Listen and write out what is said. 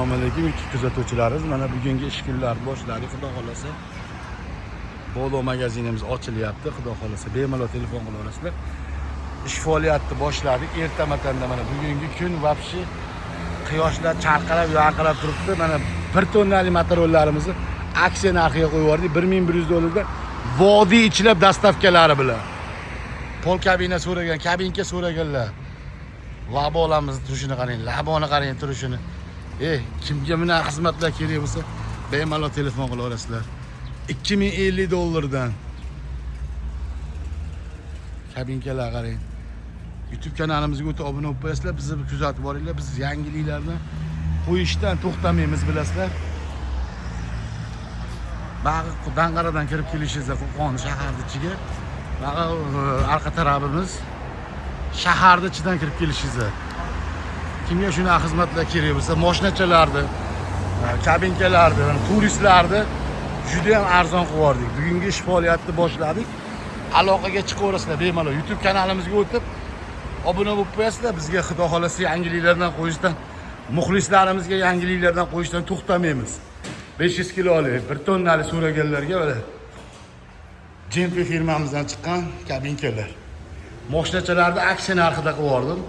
Assalomu alaykum kuzatuvchilarimiz. Mana bugungi ish kunlari boshladi, xudo xolasa. Polo magazinimiz ochilyapti, xudo xolasa. Bemalol telefon qila olasizlar. Ish faoliyatini boshladik. Ertamatanda mana bugungi kun vobshi quyoshlar charqalab, yarqalab turibdi. Mana 1 tonnali motorollarimizni aksiya narxiga qo'yib yubordik. $1100 dan vodiy ichlab dastavkalari bilan. Pol kabina so'ragan, kabinka so'raganlar. Labolamizni turishini qarang, laboni qarang turishini. Kimga buna xizmatlar kerak bo'lsa, bemalol telefon qila olasizlar. $2050 dan. Kabinkalar qarang. YouTube kanalimizga o'tib obuna bo'lib qo'yasizlar, bizni kuzatib boringlar. Biz yangiliklarni qo'yishdan to'xtamaymiz, bilasizlar. Bag'i Danqaradan kirib kelishingizda Qo'qon shaharning ichiga, bag'i orqa tarafimiz shaharning ichidan kirib kelishingizda. Kimga shuna xizmatlar kerak bo'lsa, mashinachalarni, kabinkalarni, turistlarni juda ham arzon qilib yubordik. Bugungi ish faoliyatini boshladik. Aloqaga chiqaverasizlar bemalol. YouTube kanalimizga o'tib obuna bo'lib qo'yasizlar. Bizga xudo xolasa yangiliklardan qo'yishdan, muxlislarimizga yangiliklardan qo'yishdan to'xtamaymiz. 500 kilolik 1 tonnali so'raganlarga mana Jempe firmamizdan chiqqan kabinkalar. Mashinachalarni aksiya narxida qilib yubordim.